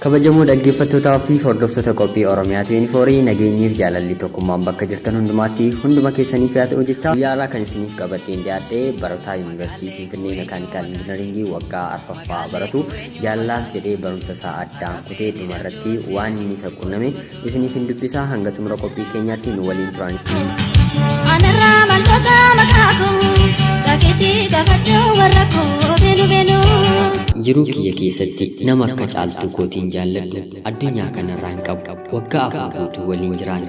Kabajamoo dhaggeeffattootaa fi hordoftoota qophii Oromiyaa 24 nageenyiif jaalalli tokkummaan bakka jirtan hundumaatti hunduma keessaniif yaa ta'u jecha guyyaa irraa kan isiniif qabadheen dhiyaadhee barataa Yuunivarsiitii Finfinnee Mekaanikaal Injiinaringii waggaa arfaffaa baratu jaalalaaf jedhee barumsa isaa addaan kutee dhumarratti waan inni isa qunname isiniif hin dubbisaa hanga xumura qophii keenyaatti nu waliin turan Anarraa wantoota makaakuu gaafeetii gaafachuu warra koo beenu. Jiruu kiyya keessatti nama akka caaltuu kootiin jaalladhu addunyaa kanarraa hin qabu. Waggaa afur guutuu waliin jiraan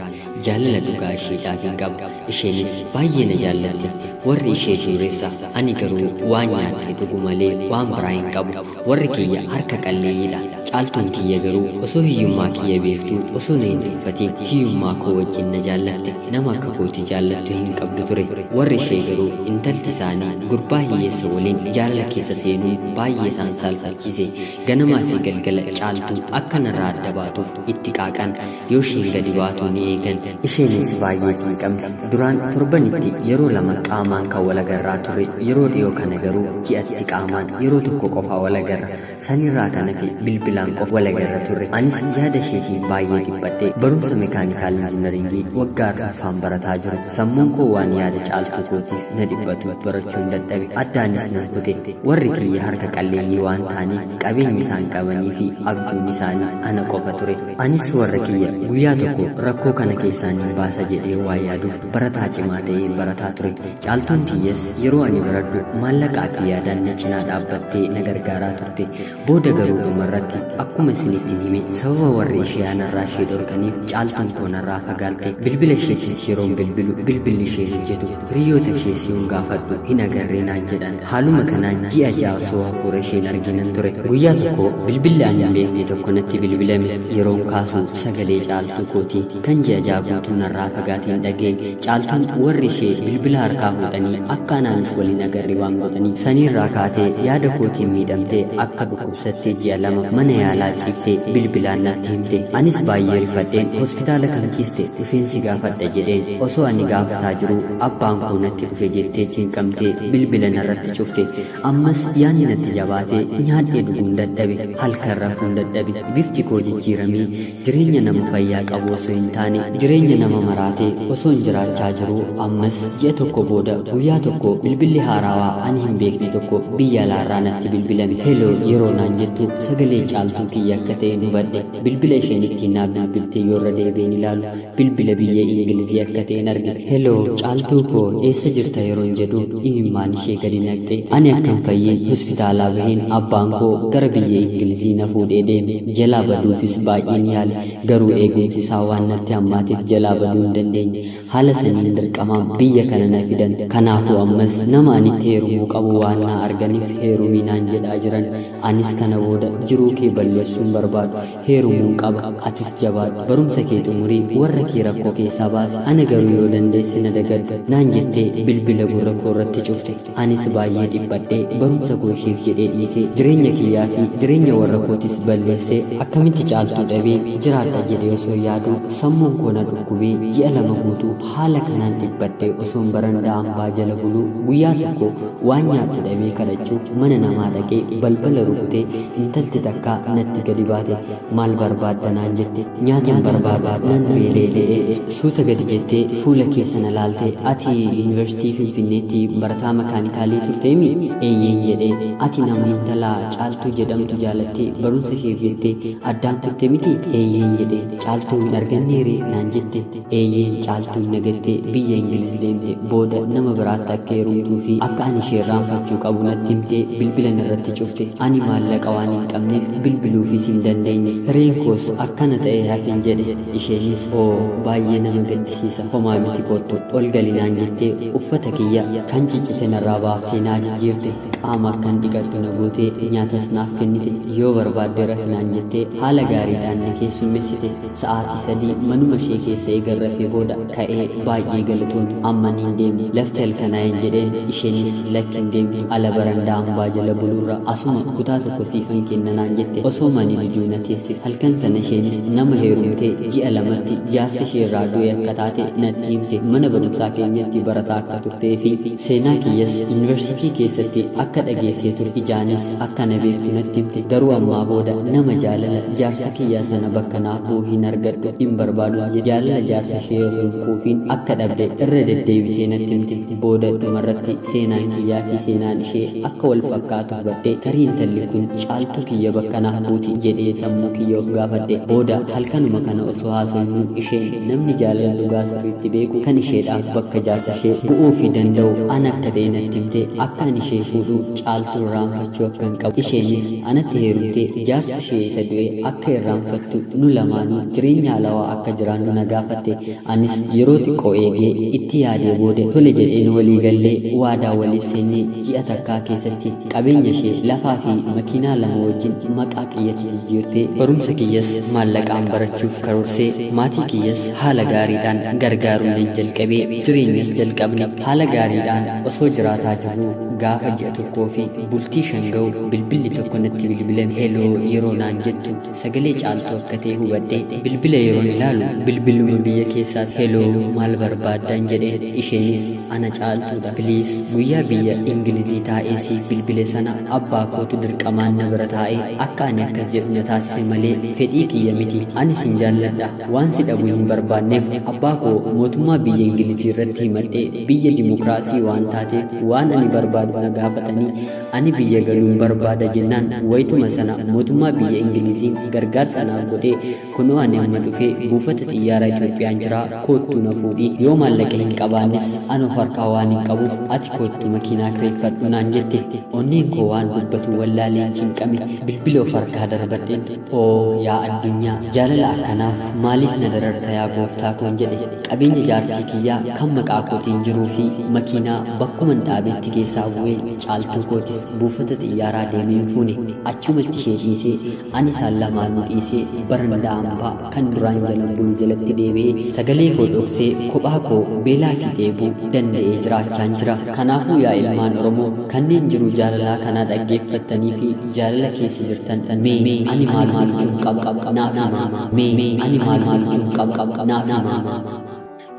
jaalala dhugaa isheedhaaf hin qabu. Isheenis baay'ee na jaallatti. Warri ishee dureessa ani garuu waan nyaadhe dhugu malee waan biraa hin qabu. Warri kiyya harka qalleeyyiidha. Caaltuun kiyya garuu osoo hiyyummaa kiyya beektuu osoo na hin tuffatiin hiyyummaa koo wajjin na jaallatte nama akka kooti jaallattu hin qabdu ture. Warri ishee garuu intalti isaanii gurbaa hiyyeessa waliin jaalala keessa seenuun baay'ee isaan salphachise. Ganamaa fi galgala caaltuu akka narraa adda baatuuf itti qaaqan yoo isheen gadi baatu ni eegan. Isheenis baay'ee cinqamte. Duraan torbanitti yeroo lama qaamaan kan walagarraa turre yeroo dhiyoo kana garuu ji'atti qaamaan yeroo tokko qofaa walagarra. Sanirraa kan hafe bilbilaan qofa walagarra turre. Anis yaada isheetiin baay'ee dhiphadhe barumsa mekaanikaal injiinaringii waggaa arfaffaan barataa jiru. Sammuun koo waan yaada caaltuu kootiif na dhiphatu barachuun dadhabe. Addaanis nan kute. Warri kiyya harka qalleeyyii waan ta'aniif qabeenyi isaan qabanii fi abjuun isaanii ana qofa ture. Anis warra kiyya guyyaa tokko rakkoo kana keessaan hin baasa jedhee waa yaaduuf barataa cimaa ta'ee barataa ture. Caaltuun kiyyas yeroo ani baradhu maallaqaa fi yaadaan na cinaa dhaabbattee na gargaaraa turte. Booda garuu dhumarratti akkuma isinitti hime sababa warri ishee anarraa ishee dhorkaniif caaltuun koo narraa fagaalte. Bilbila isheettis yeroon bilbilu bilbilli ishee hojjetu. Hiriyoota ishees yoon gaafadhu hin agarree naan jedhan. Haaluma kanaan ji'a ja'a osoo hafuura isheen arginan ture. Guyyaa tokko bilbilli ani hin beekne tokko natti bilbilame. Yeroon kaasu sagalee caaltuu kooti kan ji'a ja'a guutuu narraa fagaateen dhagee. Caaltuun warri ishee bilbila harkaa fuudhanii akka anaanis waliin agarre waan godhanii sanirraa kaatee yaada kootiin miidhamtee akka dhukkubsattee ji'a lama mana yaalaa ciiftee bilbilaan natti himte. Anis baay'ee rifadheen hospitaala kam ciiste dhufeensi gaafadha jedheen osoo ani gaafataa jiru abbaan koo natti dhufe jettee cinqamtee bilbila narratti cufte. Ammas yaanni natti jabaatee nyaadhee dhuguun dadhabe halkan rafuun dadhabe bifti koo jijjiiramee jireenya nama fayyaa qabu osoo hin taane jireenya nama maraatee osoo hin jiraachaa jiru. Ammas ji'a tokko booda guyyaa tokko bilbilli haarawaa ani hin beekne tokko biyya alaarraa natti bilbilame. Heloo yeroo naan jettu sagalee caaltuu kiyya akka ta'e hubadhe. Bilbila isheen ittiin naaf bilbiltee yoo irra deebiin ilaalu bilbila biyya Ingilizii akka ta'een arge. Heloo caaltuu koo eessa jirta yeroon jedhu imimmaan ishee gadi naqxe. Ani akkan fayyee hospitaalaa baheen abbaan koo gara biyya Ingilizii na fuudhee deeme. Jalaa baduufis baay'een yaale garuu eegumsi isaa waan natti hammaateef jalaa baduu hin dandeenye. Haala saniin dirqamaan biyya kana na fidan. Kanaafuu ammas nama anitti heerumuu qabu waan na arganiif heerumii naan jedhaa jiran. Anis kana booda jiruu kee balleessuun barbaadu. Heerumuu qaba atis jabaadhu barumsa kee xumurii warra kee rakkoo keessaa baase. Ana garuu yoo dandeesse na dagadhu naan jettee bilbila gurra koo irratti cufte. Anis baay'ee dhiphadhee barumsa koo isheef jedhee dhiisee jireenya kiyyaa fi jireenya warra kootis balleessee akkamitti caaltuu dhabee jiraadha jedhee osoo yaadu sammuun koo na dhukkubee ji'a lama guutuu haala kanaan dhiphadhee osoon barandaa hambaa jala buluu guyyaa tokko waan nyaadhu dhabee kadhachuuf mana namaa dhaqee balbala rukutee intalti takka natti gadi baate. Maal barbaadda naan jette. Nyaata barbaada nan beelee jedhee suuta gadi jettee fuula keessa na laaltee ati Yuunivarsiitii Finfinneetti barataa makaanikaalii turteemi? Eeyyeen jedhee ati nama intalaa caaltuu jedhamtu jaalattee barumsa ishee jettee addaan kutte miti? Eeyyeen jedhee caaltuu hin arganneeree naan jette. Eeyyeen caaltuun nagattee biyya Ingiliz deemte. Booda nama biraatti akka heerumtuu fi akka ani ishee irraanfachuu qabu natti himtee bilbila narratti cufte. Ani maallaqa waan hin qabneef bilbiluufis hin dandeenye. Hireen koos akkana ta'ee hafin jedhe. Isheenis oo baay'ee nama gaddisiisa homaa miti kottu ol gali naan jettee uffata kiyya kan ciccite narraa baaftee naa jijjiirte. Qaama akkan dhiqadhu na gootee nyaatas naaf kennite. Yoo barbaadde rafi naan jettee haala gaariidhaan na keessummeessite. Sa'aatii 3 manuma ishee keessa eegan rafee booda ka'ee baay'ee galatoomte. Amma niin deemne lafti halkanaa hin jedheen. Isheenis lakki hin deemtu ala barandaa hambaa jala buluurra asuma kutaa tokko siifan kenna naan jette. Osoo mani lijuu na teesse halkan sana isheenis nama heerumtee ji'a lamatti jaarsi ishee irraa du'e akka taate natti himte. Mana barumsaa keenyatti barataa akka turtee fi seenaa kiyyas Yuunivarsiitii keessatti akka akka dhageessee ture ijaanis akka na beeku natti himte garuu ammaa booda nama jaalala jaarsa kiyyaa sana bakka naafuu hin argadhu hin barbaadu jaalala jaarsa ishee osoo hin quufiin akka dhabde irra deddeebitee natti himte booda dhumarratti seenaan kiyyaa fi seenaan ishee akka wal fakkaatu hubadhe tarii intalli kun caaltuu kiyya bakka naafuuti jedhee sammuu kiyya of gaafadhe booda halkanuma kana osoo haasofnu isheen namni jaalala dhugaa sirriitti beeku kan isheedhaaf bakka jaarsa ishee bu'uu fi danda'u an akka ta'e natti himte akka ani ishee fuudhu caaltuu irraanfachuu akka hin qabu isheenis anatti heerumtee jaarsa ishee isa du'e akka irraanfattu nu lamaanuu jireenya alawaa akka jiraannu na gaafatte anis yeroo xiqqoo eegee itti yaadee booda tole jedheen walii gallee waadaa waliif seennee ji'a takkaa keessatti qabeenya ishee lafaa fi makiinaa lama wajjin maqaa kiyyatti jijjiirtee barumsa kiyyas maallaqaan barachuuf karoorsee maatii kiyyas haala gaariidhaan gargaaruun jalqabee jireenyas jalqabne haala gaariidhaan osoo jiraataa jirru gaafa ji'a tokkoo fi bultii 5 ga'u bilbilli tokko natti bilbilame heloo yeroo naan jettu sagalee caaltuu akka ta'e hubadhe bilbila yeroon ilaalu bilbiluma biyya keessaas heloo maal barbaaddaan jedhe isheenis ana caaltuudha piliis guyyaa biyya ingilizii taa'ee siif bilbile sana abbaa kootu dirqamaan na bira taa'ee akka ani akkas jedhu na taasise malee fedhii kiyya miti ani sin jaalladha waan si dhabuu hin barbaanneef abbaa koo mootummaa biyya ingilizii irratti himadhee biyya dimokiraasii waan taateef waan ani barbaadu na gaafatanii ani biyya galuun barbaada jennaan wayituma sana mootummaa biyya ingiliziin gargaarsa naaf godhee kunoo ani amma dhufee buufata xiyyaara Itoophiyaan jira koottu na fuudhii yoo maallaqa hin qabaannes ani of harkaa waan hin qabuuf ati koottu makiinaa kireeffadhu naan jette onneen koo waan dubbatu wallaaleen cinqame bilbila of harkaa darbadheen oo yaa addunyaa jaalala akkanaaf maaliif na dararta yaa gooftaa koon jedhe qabeenya jaartii kiyyaa kan maqaa kootiin jiruu fi makiinaa bakkuman dhaabetti keessaa bu'ee caaltuu kootis buufata xiyyaaraa deemeen fuune achumatti ishee dhiisee ani isaan lamaanuu dhiisee barandaa hambaa kan duraan jalan bulu jalatti deebi'ee sagalee koo dhoksee kophaa koo beelaa fi dheebuu danda'ee jiraachaan jira kanaafuu yaa ilmaan Oromoo kanneen jiru jaalalaa kanaa dhaggeeffattanii fi jaalala keessa jirtan mee ani maal gochuun qaba naaf himaa mee ani maal gochuun qaba naaf himaa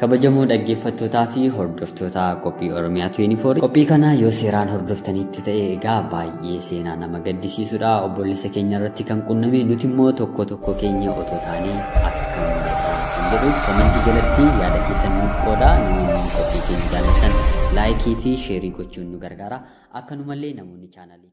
kabajamoo dhaggeeffattootaa fi hordoftoota qophii Oromiyaa 24 qophii kana yoo seeraan hordoftanitti ta'e egaa baay'ee seenaa nama gaddisiisudha obboleessa keenya irratti kan qunname nuti immoo tokko keenya otoo taanee akka jedhu komentii jalatti yaada keessan nuuf qoodaa namoonni qophii keenya jaallatan laayikii fi sheerii gochuun nu gargaara akkanumallee namoonni chaanalii